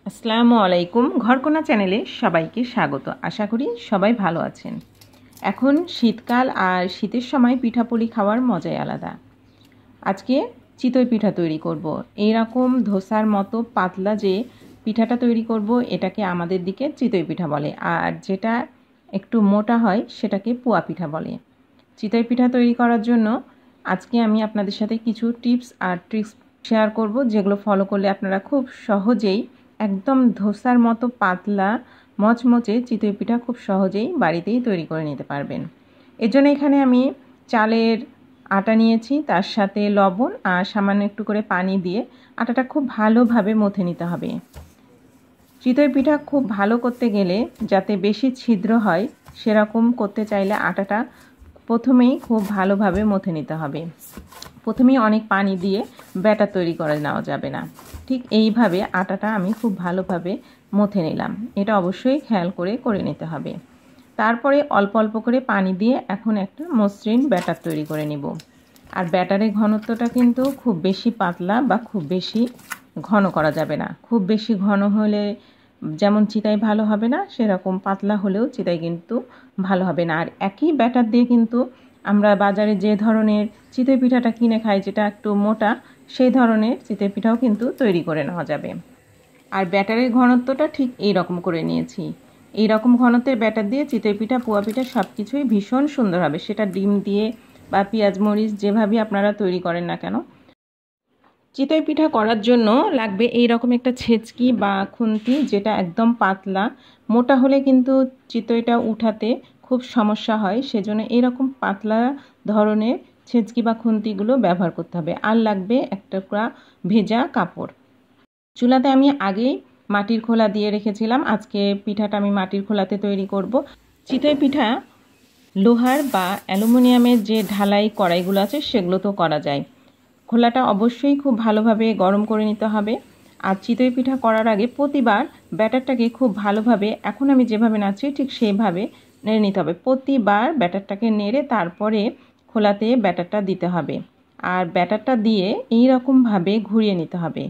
আসসালামু আলাইকুম ঘরকোনা চ্যানেলে সবাইকে স্বাগত। আশা করি সবাই ভালো আছেন। এখন শীতকাল আর শীতের সময় পিঠাপুলি খাওয়ার মজাই আলাদা। আজকে চিতই পিঠা তৈরি করব। এইরকম ধোসার মতো পাতলা যে পিঠাটা তৈরি করব এটাকে আমাদের দিকে চিতই পিঠা বলে, আর যেটা একটু মোটা হয় সেটাকে পুয়া পিঠা বলে। চিতই পিঠা তৈরি করার জন্য আজকে আমি আপনাদের সাথে কিছু টিপস আর ট্রিক্স শেয়ার করব, যেগুলো ফলো করলে আপনারা খুব সহজেই একদম ধোসার মতো পাতলা মচমচে চিতই পিঠা খুব সহজেই বাড়িতেই তৈরি করে নিতে পারবেন। এর জন্য এখানে আমি চালের আটা নিয়েছি, তার সাথে লবণ আর সামান্য একটু করে পানি দিয়ে আটাটা খুব ভালোভাবে মথে নিতে হবে। চিতই পিঠা খুব ভালো করতে গেলে যাতে বেশি ছিদ্র হয় সেরকম করতে চাইলে আটাটা প্রথমেই খুব ভালোভাবে মথে নিতে হবে। প্রথমেই অনেক পানি দিয়ে ব্যাটার তৈরি করে নেওয়া যাবে না। ঠিক এইভাবে আটাটা আমি খুব ভালোভাবে মথে নিলাম। এটা অবশ্যই খেয়াল করে নিতে হবে। তারপরে অল্প অল্প করে পানি দিয়ে এখন একটা মসৃণ ব্যাটার তৈরি করে নিব। আর ব্যাটারের ঘনত্বটা কিন্তু খুব বেশি পাতলা বা খুব বেশি ঘন করা যাবে না। খুব বেশি ঘন হলে যেমন চিতাই ভালো হবে না, সেরকম পাতলা হলেও চিতাই কিন্তু ভালো হবে না। আর একই ব্যাটার দিয়ে কিন্তু আমরা বাজারে যে ধরনের চিতই পিঠাটা কিনে খাই, যেটা একটু মোটা, সেই ধরনের চিতই পিঠাও কিন্তু তৈরি করে নেওয়া যাবে। আর ব্যাটারের ঘনত্বটা ঠিক এই রকম করে নিয়েছি। এই রকম ঘনত্বের ব্যাটার দিয়ে চিতই পিঠা, পুয়া পিঠা সব কিছুই ভীষণ সুন্দর হবে। সেটা ডিম দিয়ে বা পেঁয়াজ মরিচ যেভাবে আপনারা তৈরি করেন না কেন। চিতই পিঠা করার জন্য লাগবে এই রকম একটা ছেঁচকি বা খুন্তি, যেটা একদম পাতলা। মোটা হলে কিন্তু চিতইটা উঠাতে খুব সমস্যা হয়, সেজন্য এইরকম পাতলা ধরনের ছেঁচকি বা খুন্তিগুলো ব্যবহার করতে হবে। আর লাগবে একটা ভেজা কাপড়। চুলাতে আমি আগেই মাটির খোলা দিয়ে রেখেছিলাম। আজকে পিঠাটা আমি মাটির খোলাতে তৈরি করব। চিতই পিঠা লোহার বা অ্যালুমিনিয়ামের যে ঢালাই কড়াইগুলো আছে সেগুলোতেও করা যায়। খোলাটা অবশ্যই খুব ভালোভাবে গরম করে নিতে হবে। আর চিতই পিঠা করার আগে প্রতিবার ব্যাটারটাকে খুব ভালোভাবে, এখন আমি যেভাবে নাড়ছি ঠিক সেইভাবে নেড়ে নিতে হবে। প্রতিবার ব্যাটারটাকে নেড়ে তারপরে খোলাতে ব্যাটারটা দিতে হবে। আর ব্যাটারটা দিয়ে এই রকমভাবে ঘুরিয়ে নিতে হবে,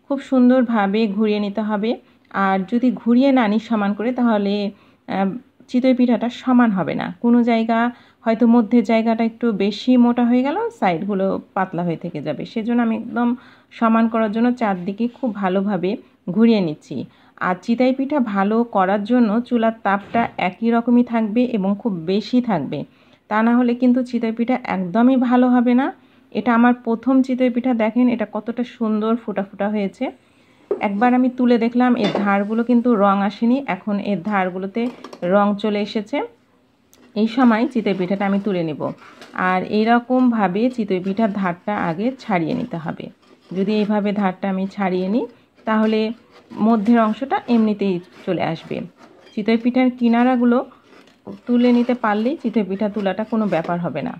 খুব সুন্দরভাবে ঘুরিয়ে নিতে হবে। আর যদি ঘুরিয়ে না নিই সমান করে, তাহলে চিতই পিঠাটা সমান হবে না। কোনো জায়গা হয়তো মধ্যের জায়গাটা একটু বেশি মোটা হয়ে গেল, সাইডগুলো পাতলা হয়ে থেকে যাবে। সেজন্য আমি একদম সমান করার জন্য চারদিকে খুব ভালোভাবে ঘুরিয়ে নিচ্ছি। আর চিতই পিঠা ভালো করার জন্য চুলার তাপটা একই রকমই থাকবে এবং খুব বেশি থাকবে। তা না হলে কিন্তু চিতই পিঠা একদমই ভালো হবে না। এটা আমার প্রথম চিতই পিঠা, দেখেন এটা কতটা সুন্দর ফুটা ফুটা হয়েছে। একবার আমি তুলে দেখলাম, এর ধারগুলো কিন্তু রং আসেনি, এখন এর ধারগুলোতে রং চলে এসেছে। এই সময় চিতই পিঠাটা আমি তুলে নেব। আর এইরকমভাবে চিতই পিঠার ধারটা আগে ছাড়িয়ে নিতে হবে। যদি এইভাবে ধারটা আমি ছাড়িয়ে নিই, তাহলে মধ্যের অংশটা এমনিতেই চলে আসবে। চিতই পিঠার কিনারাগুলো তুলে নিতে পারলেই চিতই পিঠা তোলাটা কোনো ব্যাপার হবে না।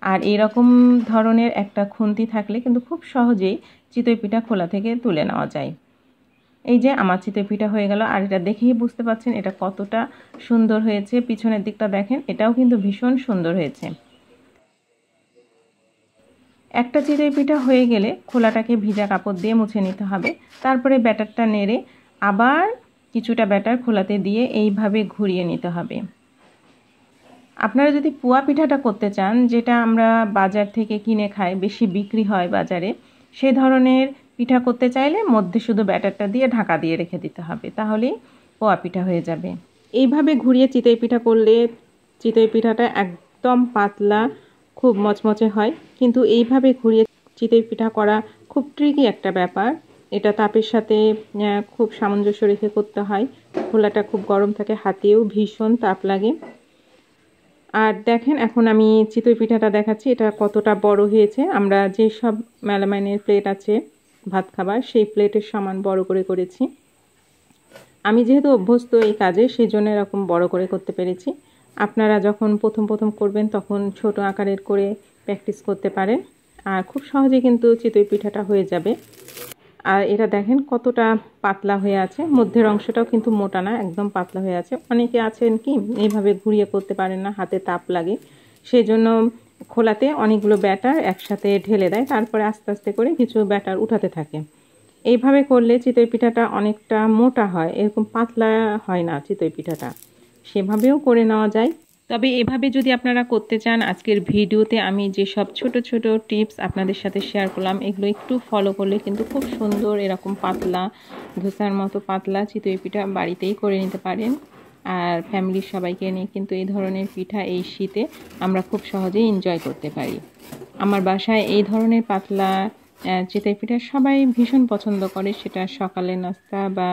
আর এইরকম ধরনের একটা খুন্তি থাকলে কিন্তু খুব সহজেই চিতই পিঠা খোলা থেকে তুলে নেওয়া যায়। এই যে আমার চিতই পিঠা হয়ে গেল। আর এটা দেখেই বুঝতে পারছেন এটা কতটা সুন্দর হয়েছে। পিছনের দিকটা দেখেন, এটাও কিন্তু ভীষণ সুন্দর হয়েছে। একটা চিতই পিঠা হয়ে গেলে খোলাটাকে ভিজা কাপড় দিয়ে মুছে নিতে হবে। তারপরে ব্যাটারটা নেড়ে আবার কিছুটা ব্যাটার খোলাতে দিয়ে এইভাবে ঘুরিয়ে নিতে হবে। আপনারা যদি পুয়া পিঠাটা করতে চান, যেটা আমরা বাজার থেকে কিনে খাই, বেশি বিক্রি হয় বাজারে, সে ধরনের পিঠা করতে চাইলে মধ্যে শুধু ব্যাটারটা দিয়ে ঢাকা দিয়ে রেখে দিতে হবে, তাহলেই পোয়া পিঠা হয়ে যাবে। এইভাবে ঘুরিয়ে চিতই পিঠা করলে চিতই পিঠাটা একদম পাতলা, খুব মচমচে হয়। কিন্তু এইভাবে ঘুরিয়ে চিতই পিঠা করা খুব ট্রিকি একটা ব্যাপার। এটা তাপের সাথে খুব সামঞ্জস্য রেখে করতে হয়। খোলাটা খুব গরম থাকে, হাতেও ভীষণ তাপ লাগে। আর দেখেন এখন আমি চিতই পিঠাটা দেখাচ্ছি, এটা কতটা বড় হয়েছে। আমরা যে সব মেলামাইনের প্লেট আছে ভাত খাবার, সেই প্লেটের সমান বড় করে করেছি। আমি যেহেতু অভ্যস্ত এই কাজে, সেই জন্য এরকম বড় করে করতে পেরেছি। আপনারা যখন প্রথম করবেন তখন ছোট আকারের করে প্র্যাকটিস করতে পারেন, আর খুব সহজে কিন্তু চিতই পিঠাটা হয়ে যাবে। আর এটা দেখেন কতটা পাতলা হয়ে আছে, মধ্যের অংশটাও কিন্তু মোটা না, একদম পাতলা হয়ে আছে। অনেকে আছেন কি এইভাবে ঘুরিয়ে করতে পারেন না, হাতে তাপ লাগে, সেই জন্য খোলাতে অনেকগুলো ব্যাটার একসাথে ঢেলে দেয়, তারপরে আস্তে আস্তে করে কিছু ব্যাটার উঠাতে থাকে। এইভাবে করলে চিতই পিঠাটা অনেকটা মোটা হয়, এরকম পাতলা হয় না চিতই পিঠাটা। সেভাবেও করে নেওয়া যায়। তবে এভাবে যদি আপনারা করতে চান, আজকের ভিডিওতে আমি যেসব ছোট ছোট টিপস আপনাদের সাথে শেয়ার করলাম, এগুলো একটু ফলো করলে কিন্তু খুব সুন্দর এরকম পাতলা ধোসার মতো পাতলা চিতই পিঠা বাড়িতেই করে নিতে পারেন। আর ফ্যামিলির সবাইকে নিয়ে কিন্তু এই ধরনের পিঠা এই শীতে আমরা খুব সহজেই এনজয় করতে পারি। আমার বাসায় এই ধরনের পাতলা চিতই পিঠা সবাই ভীষণ পছন্দ করে, সেটা সকালের নাস্তা বা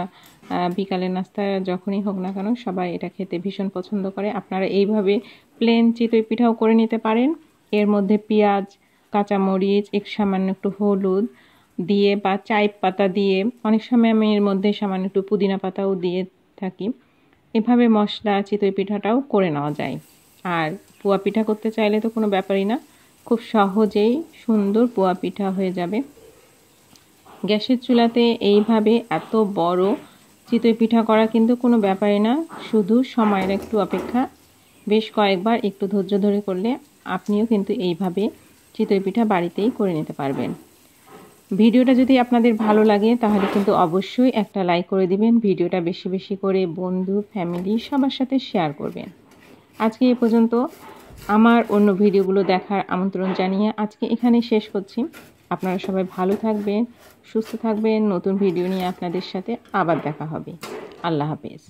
বিকালের নাস্তা যখনই হোক না কেন সবাই এটা খেতে ভীষণ পছন্দ করে। আপনারা এইভাবে প্লেন চিতই পিঠাও করে নিতে পারেন। এর মধ্যে পেঁয়াজ, কাঁচামরিচ, সামান্য একটু হলুদ দিয়ে বা চাই পাতা দিয়ে, অনেক সময় আমি এর মধ্যে সামান্য একটু পুদিনা পাতাও দিয়ে থাকি। এভাবে মশলা চিতই পিঠাটাও করে নেওয়া যায়। আর পোয়া পিঠা করতে চাইলে তো কোনো ব্যাপারই না, খুব সহজেই সুন্দর পোয়া পিঠা হয়ে যাবে। গ্যাসের চুলাতে এইভাবে এত বড় চিতই পিঠা করা কিন্তু কোনো ব্যাপারই না, শুধু সময়ের একটু অপেক্ষা। বেশ কয়েকবার একটু ধৈর্য ধরে করলে আপনিও কিন্তু এইভাবে চিতই পিঠা বাড়িতেই করে নিতে পারবেন। ভিডিওটা যদি আপনাদের ভালো লাগে তাহলে কিন্তু অবশ্যই একটা লাইক করে দিবেন। ভিডিওটা বেশি বেশি করে বন্ধু, ফ্যামিলি সবার সাথে শেয়ার করবেন। আজকে এ পর্যন্ত। আমার অন্য ভিডিওগুলো দেখার আমন্ত্রণ জানিয়ে আজকে এখানে শেষ করছি। আপনারা সবাই ভালো থাকবেন, সুস্থ থাকবেন। নতুন ভিডিও নিয়ে আপনাদের সাথে আবার দেখা হবে। আল্লাহ হাফেজ।